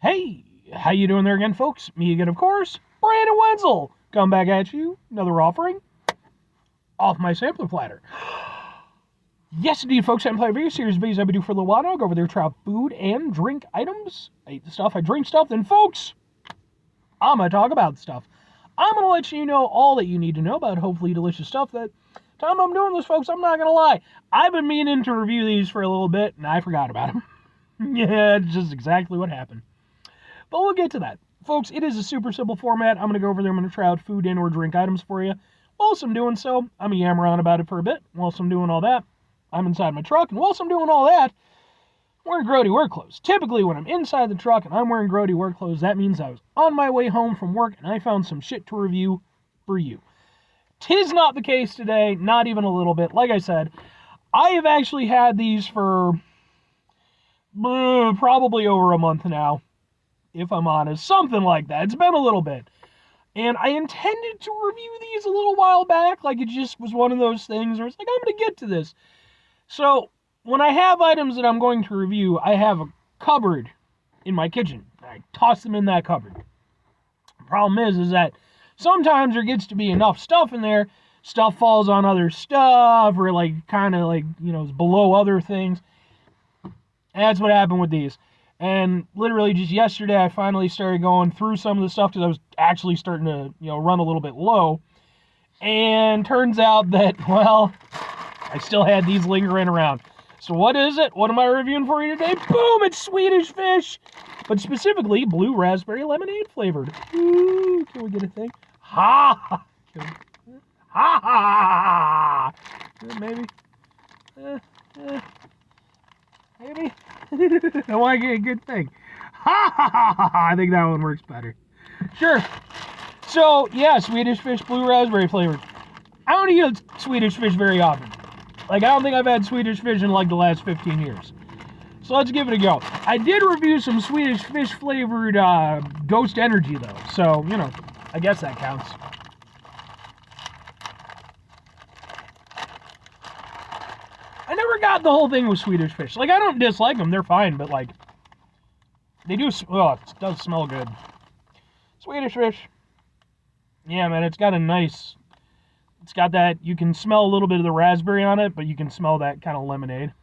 Hey, how you doing there again, folks? Me again, of course, Brandon Wenzel. Come back at you, another offering off my sampler platter. Yes, indeed, folks, I'm playing video series videos I've been doing for a little while now. I'll go over there, try out food and drink items. I eat the stuff, I drink stuff, then, folks, I'm going to talk about stuff. I'm going to let you know all that you need to know about hopefully delicious stuff that time I'm doing this, folks, I'm not going to lie. I've been meaning to review these for a little bit, and I forgot about them. Yeah, it's just exactly what happened. But we'll get to that. Folks, it is a super simple format. I'm going to go over there. I'm going to try out food and or drink items for you. Whilst I'm doing so, I'm going to yammer on about it for a bit. Whilst I'm doing all that, I'm inside my truck. And whilst I'm doing all that, I'm wearing grody work clothes. Typically, when I'm inside the truck and I'm wearing grody work clothes, that means I was on my way home from work and I found some shit to review for you. 'Tis not the case today, not even a little bit. Like I said, I have actually had these for probably over a month now. If I'm honest, something like that. It's been a little bit. And I intended to review these a little while back, like it just was one of those things where it's like, I'm going to get to this. So, when I have items that I'm going to review, I have a cupboard in my kitchen. I toss them in that cupboard. The problem is that sometimes there gets to be enough stuff in there, stuff falls on other stuff, or is below other things. And that's what happened with these. And literally just yesterday, I finally started going through some of the stuff because I was actually starting to, run a little bit low. And turns out that, well, I still had these lingering around. So what is it? What am I reviewing for you today? Boom! It's Swedish Fish! But specifically, blue raspberry lemonade flavored. Ooh, can we get a thing? Ha! Ha! Ha! Ha! Maybe. Maybe. I want to get a good thing. Ha ha ha ha ha! I think that one works better. Sure. So, yeah, Swedish Fish blue raspberry flavored. I don't eat Swedish Fish very often. I don't think I've had Swedish Fish in the last 15 years. So let's give it a go. I did review some Swedish Fish flavored Ghost Energy though. So, I guess that counts. I never got the whole thing with Swedish Fish. I don't dislike them. They're fine, but, they do, it does smell good. Swedish Fish. Yeah, man, it's got that, you can smell a little bit of the raspberry on it, but you can smell that kind of lemonade.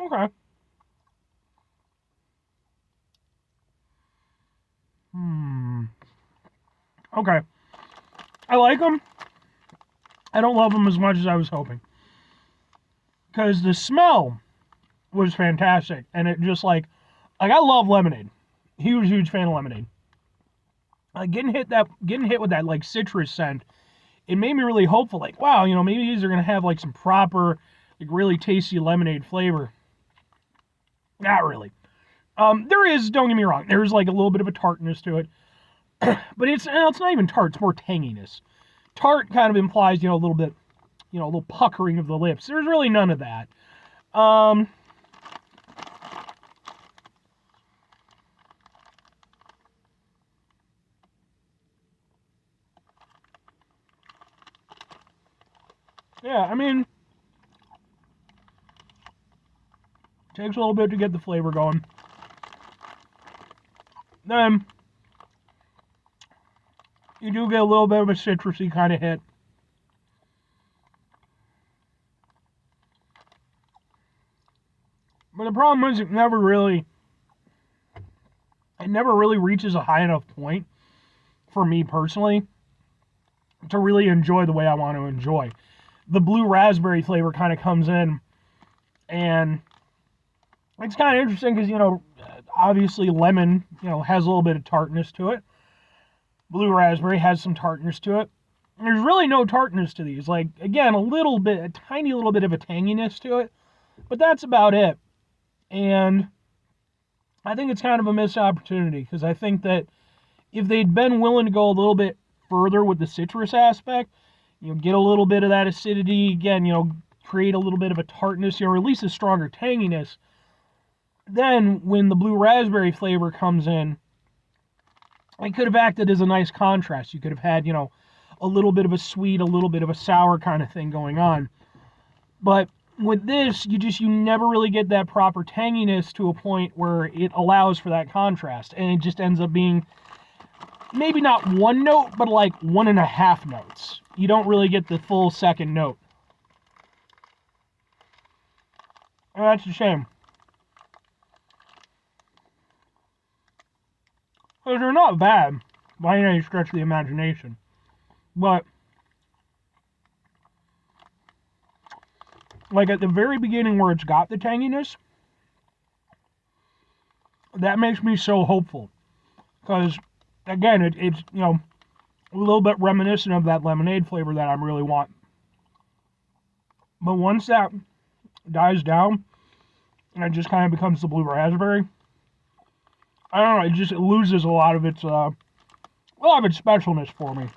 Okay. Okay. I like them. I don't love them as much as I was hoping. Because the smell was fantastic. And it just I love lemonade. Huge fan of lemonade. Getting hit with that citrus scent, it made me really hopeful. Wow, maybe these are gonna have some proper, really tasty lemonade flavor. Not really. There is, don't get me wrong, there's a little bit of a tartness to it. But it's not even tart, it's more tanginess. Tart kind of implies, a little bit, a little puckering of the lips. There's really none of that. Yeah, I mean, takes a little bit to get the flavor going. Then, you do get a little bit of a citrusy kind of hit. But the problem is it never really reaches a high enough point for me personally to really enjoy the way I want to enjoy. The blue raspberry flavor kind of comes in, and it's kind of interesting because, obviously lemon, has a little bit of tartness to it. Blue raspberry has some tartness to it. There's really no tartness to these. Again, a tiny little bit of a tanginess to it, but that's about it. And I think it's kind of a missed opportunity because I think that if they'd been willing to go a little bit further with the citrus aspect, get a little bit of that acidity, again, create a little bit of a tartness, or at least a stronger tanginess. Then, when the blue raspberry flavor comes in, it could have acted as a nice contrast. You could have had, a little bit of a sweet, a little bit of a sour kind of thing going on. But with this, you never really get that proper tanginess to a point where it allows for that contrast. And it just ends up being maybe not one note, but like 1.5 notes. You don't really get the full second note. And that's a shame. Because they're not bad by any stretch of the imagination. But, like at the very beginning where it's got the tanginess, that makes me so hopeful. Because, again, it's, a little bit reminiscent of that lemonade flavor that I really want. But once that dies down, and it just kind of becomes the blue raspberry, I don't know, it loses a lot of its specialness for me.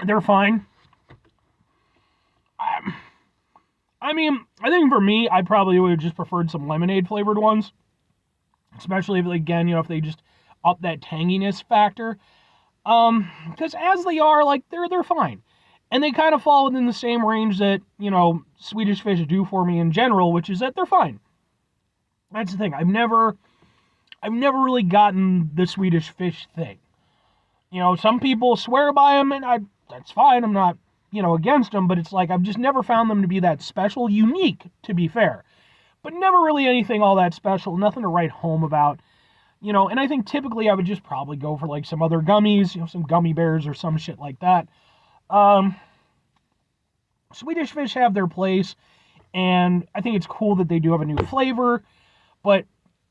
They're fine. I mean, I think for me, I probably would have just preferred some lemonade flavored ones. Especially if, again, if they just up that tanginess factor. Because as they are, like, they're fine. And they kind of fall within the same range that, Swedish Fish do for me in general, which is that they're fine. That's the thing. I've never really gotten the Swedish Fish thing. Some people swear by them, and that's fine. I'm not, against them, but it's like I've just never found them to be that special. Unique, to be fair. But never really anything all that special. Nothing to write home about. And I think typically I would just probably go for like some other gummies, some gummy bears or some shit like that. Swedish Fish have their place, and I think it's cool that they do have a new flavor, but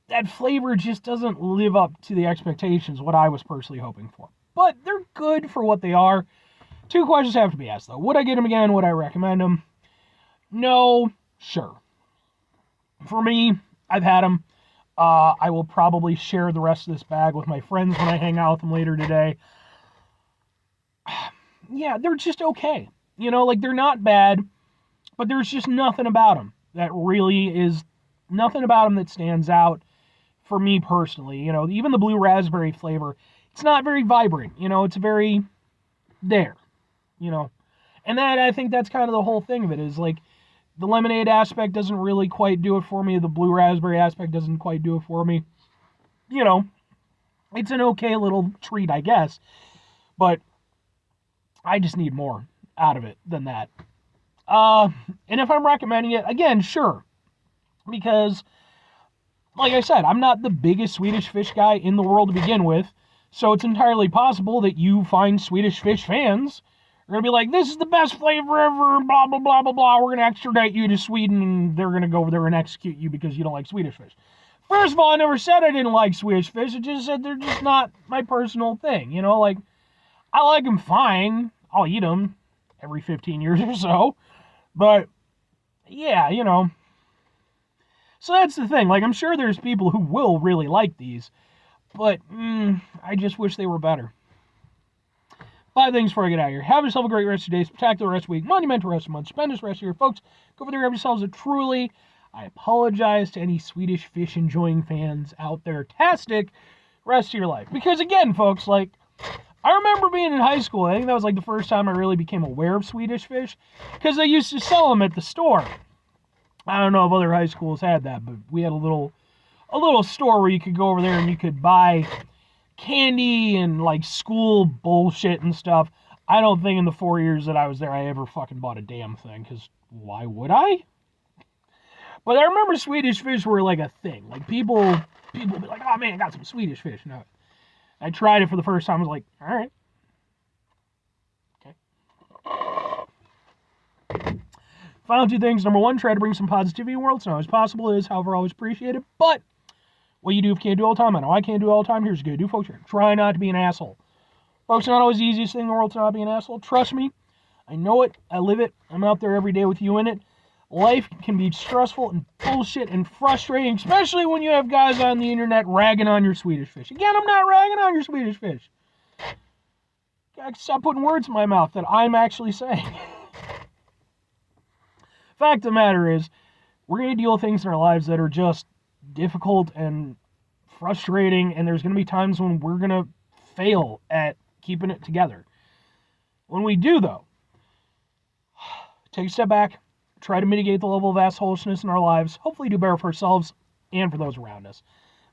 that flavor just doesn't live up to the expectations, what I was personally hoping for. But they're good for what they are. 2 questions have to be asked, though. Would I get them again? Would I recommend them? No, sure. For me, I've had them. I will probably share the rest of this bag with my friends when I hang out with them later today. Yeah, they're just okay. They're not bad, but there's just nothing about them that really is, nothing about them that stands out for me personally. Even the blue raspberry flavor, it's not very vibrant. It's very there, And that, I think that's kind of the whole thing of it, is like, the lemonade aspect doesn't really quite do it for me. The blue raspberry aspect doesn't quite do it for me. It's an okay little treat, I guess. But I just need more out of it than that. And if I'm recommending it, again, sure. Because, like I said, I'm not the biggest Swedish Fish guy in the world to begin with. So it's entirely possible that you find Swedish Fish fans are going to be like, this is the best flavor ever, blah, blah, blah, blah, blah. We're going to extradite you to Sweden, and they're going to go over there and execute you because you don't like Swedish Fish. First of all, I never said I didn't like Swedish Fish. I just said they're just not my personal thing. I like them fine. I'll eat them every 15 years or so. But, yeah, So that's the thing. Like, I'm sure there's people who will really like these. But, I just wish they were better. 5 things before I get out of here. Have yourself a great rest of your day, spectacular rest of the week, monumental rest of the month, spend this rest of your folks. Go over there, have yourselves a truly, I apologize to any Swedish Fish enjoying fans out there, tastic rest of your life. Because again, folks, like, I remember being in high school, I think that was like the first time I really became aware of Swedish Fish, because they used to sell them at the store. I don't know if other high schools had that, but we had a little store where you could go over there and you could buy candy and like school bullshit and stuff. I don't think in the 4 years that I was there I ever fucking bought a damn thing, because why would I? But I remember Swedish Fish were like a thing. Like people be like, oh man, I got some Swedish Fish. No, I tried it for the first time. I was like, all right, okay. Final 2 things. Number 1, try to bring some positivity in the world. It's not always possible. It is, however, always appreciated. But what you do if you can't do all the time, I know I can't do it all the time. Here's what you do, folks. Try not to be an asshole. Folks, it's not always the easiest thing in the world to not be an asshole. Trust me. I know it. I live it. I'm out there every day with you in it. Life can be stressful and bullshit and frustrating, especially when you have guys on the internet ragging on your Swedish Fish. Again, I'm not ragging on your Swedish Fish. Stop putting words in my mouth that I'm actually saying. Fact of the matter is, we're going to deal with things in our lives that are just difficult and frustrating, and there's going to be times when we're going to fail at keeping it together. When we do, though, take a step back, try to mitigate the level of assholishness in our lives, hopefully do better for ourselves and for those around us.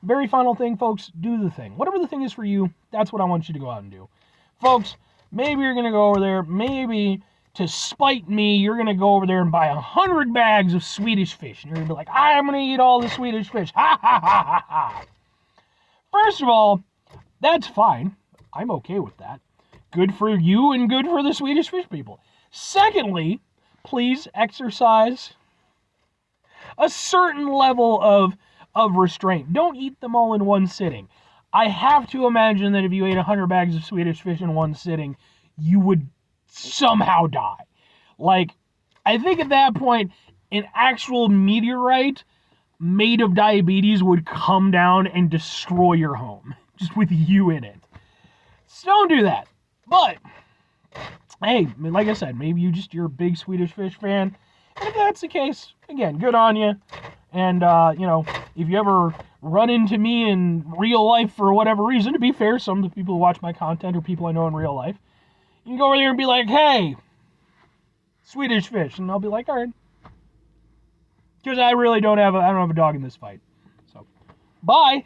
Very final thing, folks, do the thing. Whatever the thing is for you, that's what I want you to go out and do. Folks, maybe you're going to go over there, maybe to spite me, you're going to go over there and buy 100 bags of Swedish Fish. And you're going to be like, I'm going to eat all the Swedish Fish. Ha, ha, ha, ha, ha. First of all, that's fine. I'm okay with that. Good for you and good for the Swedish Fish people. Secondly, please exercise a certain level of restraint. Don't eat them all in one sitting. I have to imagine that if you ate 100 bags of Swedish Fish in one sitting, you would somehow die. Like, I think at that point, an actual meteorite made of diabetes would come down and destroy your home, just with you in it. So don't do that. But, hey, like I said, maybe you're a big Swedish Fish fan. And if that's the case, again, good on you. And, if you ever run into me in real life for whatever reason, to be fair, some of the people who watch my content are people I know in real life. You can go over there and be like, hey, Swedish Fish. And I'll be like, all right. Because I really don't have a dog in this fight. So, bye.